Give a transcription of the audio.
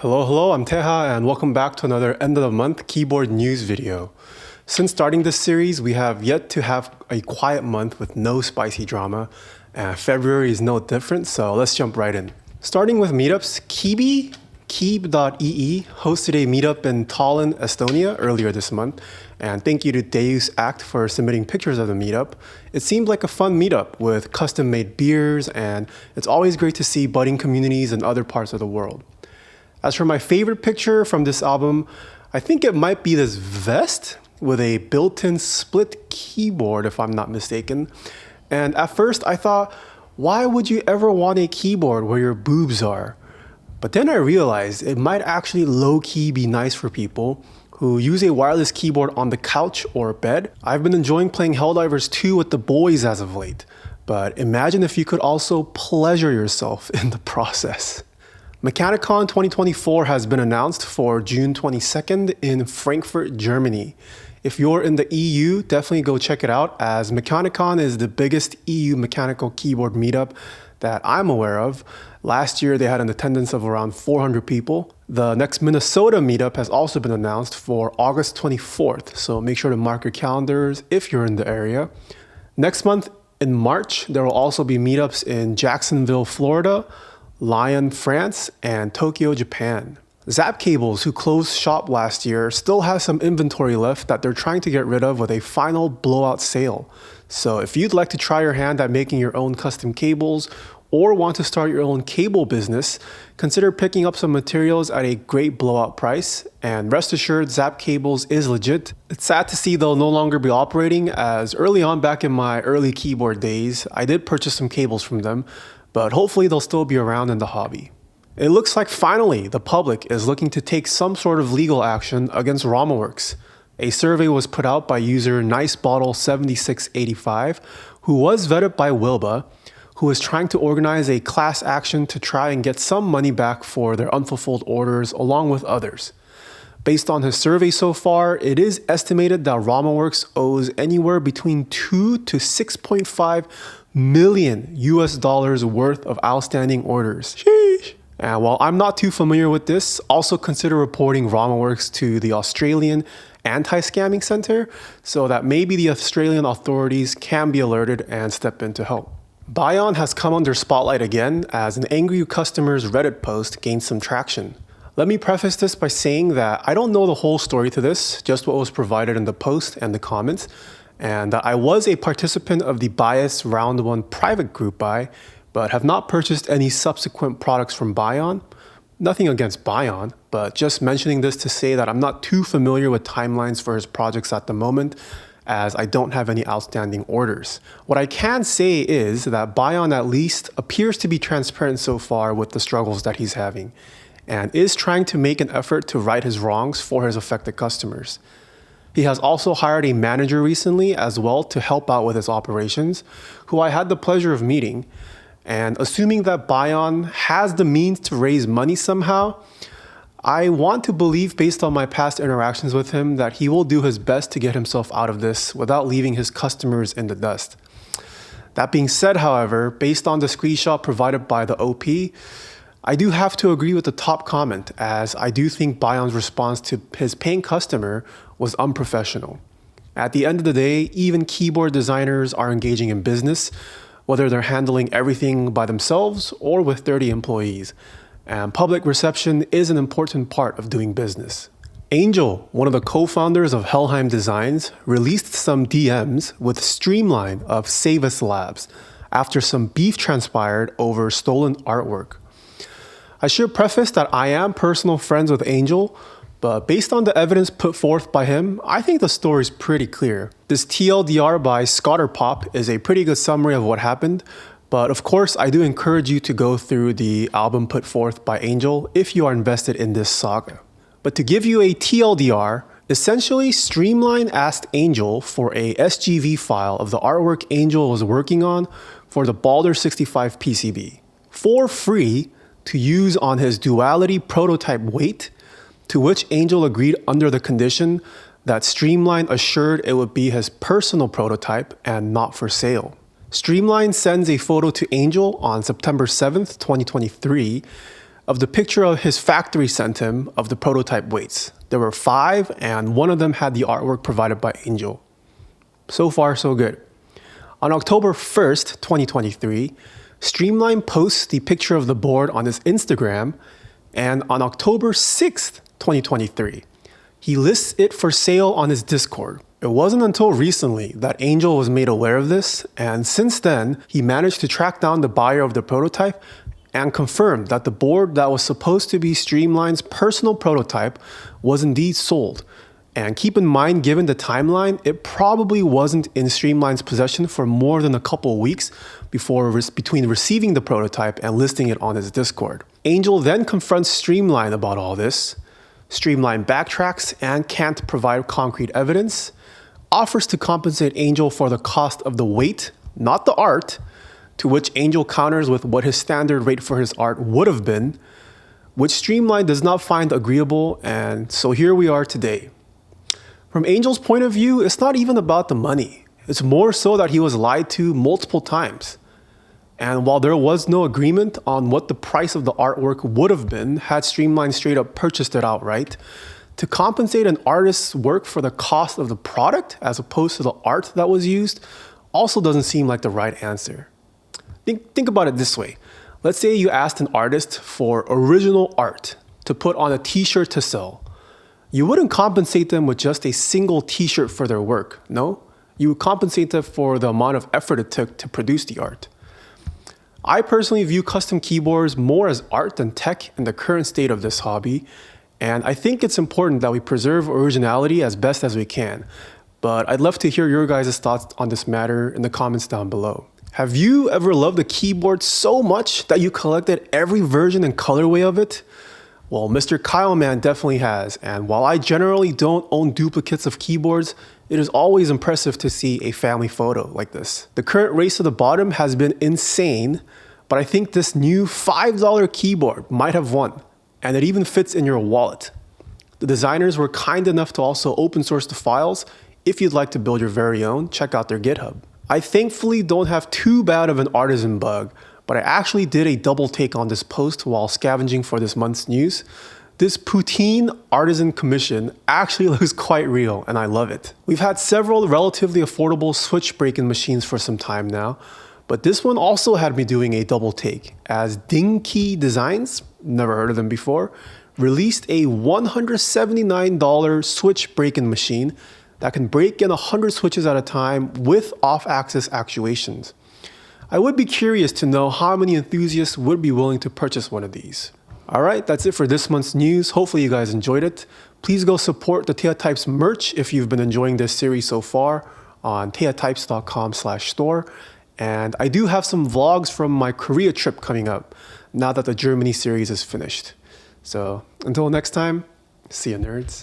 Hello, I'm Taeha and welcome back to another end of the month keyboard news video. Since starting this series, we have yet to have a quiet month with no spicy drama, and February is no different, so let's jump right in. Starting with meetups, Keeb.ee hosted a meetup in Tallinn, Estonia earlier this month, and thank you to Deus Act for submitting pictures of the meetup. It seemed like a fun meetup with custom-made beers, and it's always great to see budding communities in other parts of the world. As for my favorite picture from this album, I think it might be this vest with a built-in split keyboard, if I'm not mistaken. And at first I thought, why would you ever want a keyboard where your boobs are? But then I realized it might actually low-key be nice for people who use a wireless keyboard on the couch or bed. I've been enjoying playing Helldivers 2 with the boys as of late, but imagine if you could also pleasure yourself in the process. Mechanicon 2024 has been announced for June 22nd in Frankfurt, Germany. If you're in the EU, definitely go check it out, as Mechanicon is the biggest EU mechanical keyboard meetup that I'm aware of. Last year, they had an attendance of around 400 people. The next Minnesota meetup has also been announced for August 24th, so make sure to mark your calendars if you're in the area. Next month, in March, there will also be meetups in Jacksonville, Florida, Lyon, France, and Tokyo, Japan. Zap Cables, who closed shop last year, still has some inventory left that they're trying to get rid of with a final blowout sale. So if you'd like to try your hand at making your own custom cables or want to start your own cable business, consider picking up some materials at a great blowout price. And rest assured, Zap Cables is legit. It's sad to see they'll no longer be operating, as early on back in my early keyboard days, I did purchase some cables from them, but hopefully they'll still be around in the hobby. It looks like finally the public is looking to take some sort of legal action against Rama Works. A survey was put out by user NiceBottle7685, who was vetted by Wilba, who is trying to organize a class action to try and get some money back for their unfulfilled orders along with others. Based on his survey so far, it is estimated that Rama Works owes anywhere between 2 to 6.5 million US dollars worth of outstanding orders. Sheesh. And while I'm not too familiar with this, also consider reporting Rama Works to the Australian Anti-Scamming Center so that maybe the Australian authorities can be alerted and step in to help. Bion has come under spotlight again as an angry customer's Reddit post gained some traction. Let me preface this by saying that I don't know the whole story to this, just what was provided in the post and the comments, and that I was a participant of the Bias Round 1 private group buy, but have not purchased any subsequent products from Bion. Nothing against Bion, but just mentioning this to say that I'm not too familiar with timelines for his projects at the moment, as I don't have any outstanding orders. What I can say is that Bion at least appears to be transparent so far with the struggles that he's having, and is trying to make an effort to right his wrongs for his affected customers. He has also hired a manager recently as well to help out with his operations, who I had the pleasure of meeting. And assuming that Bion has the means to raise money somehow, I want to believe, based on my past interactions with him, that he will do his best to get himself out of this without leaving his customers in the dust. That being said, however, based on the screenshot provided by the OP, I do have to agree with the top comment, as I do think Bion's response to his paying customer was unprofessional. At the end of the day, even keyboard designers are engaging in business, whether they're handling everything by themselves or with 30 employees. And public reception is an important part of doing business. Angel, one of the co-founders of Helheim Designs, released some DMs with Streamline of Saeuvus Labs after some beef transpired over stolen artwork. I should preface that I am personal friends with Angel, but based on the evidence put forth by him, I think the story is pretty clear. This TLDR by Scotterpop is a pretty good summary of what happened, but of course I do encourage you to go through the album put forth by Angel if you are invested in this saga. But to give you a TLDR, essentially Streamline asked Angel for a SGV file of the artwork Angel was working on for the Baldur 65 PCB for free to use on his Duality prototype weight, to which Angel agreed under the condition that Streamline assured it would be his personal prototype and not for sale. Streamline sends a photo to Angel on September 7th, 2023, of the picture of his factory sent him of the prototype weights. There were 5, and one of them had the artwork provided by Angel. So far, so good. On October 1st, 2023, Streamline posts the picture of the board on his Instagram, and on October 6th, 2023, he lists it for sale on his Discord. It wasn't until recently that Angel was made aware of this, and since then, he managed to track down the buyer of the prototype and confirmed that the board that was supposed to be Streamline's personal prototype was indeed sold. And keep in mind, given the timeline, it probably wasn't in Streamline's possession for more than a couple weeks between receiving the prototype and listing it on his Discord. Angel then confronts Streamline about all this. Streamline backtracks and can't provide concrete evidence, offers to compensate Angel for the cost of the weight, not the art, to which Angel counters with what his standard rate for his art would have been, which Streamline does not find agreeable, and so here we are today. From Angel's point of view, it's not even about the money. It's more so that he was lied to multiple times. And while there was no agreement on what the price of the artwork would have been had Streamline straight up purchased it outright, to compensate an artist's work for the cost of the product as opposed to the art that was used also doesn't seem like the right answer. Think about it this way. Let's say you asked an artist for original art to put on a t-shirt to sell. You wouldn't compensate them with just a single t-shirt for their work, no? You would compensate them for the amount of effort it took to produce the art. I personally view custom keyboards more as art than tech in the current state of this hobby, and I think it's important that we preserve originality as best as we can. But I'd love to hear your guys' thoughts on this matter in the comments down below. Have you ever loved a keyboard so much that you collected every version and colorway of it? Well, Mr. Kyle Man definitely has, and while I generally don't own duplicates of keyboards, it is always impressive to see a family photo like this. The current race to the bottom has been insane, but I think this new $5 keyboard might have won, and it even fits in your wallet. The designers were kind enough to also open source the files. If you'd like to build your very own, check out their GitHub. I thankfully don't have too bad of an artisan bug, but I actually did a double take on this post while scavenging for this month's news. This poutine artisan commission actually looks quite real, and I love it. We've had several relatively affordable switch break-in machines for some time now, but this one also had me doing a double take, as Dinky Designs, never heard of them before, released a $179 switch break-in machine that can break in 100 switches at a time with off-axis actuations. I would be curious to know how many enthusiasts would be willing to purchase one of these. Alright, that's it for this month's news. Hopefully you guys enjoyed it. Please go support the Taeha Types merch if you've been enjoying this series so far on taehatypes.com/store. And I do have some vlogs from my Korea trip coming up now that the Germany series is finished. So until next time, see ya nerds.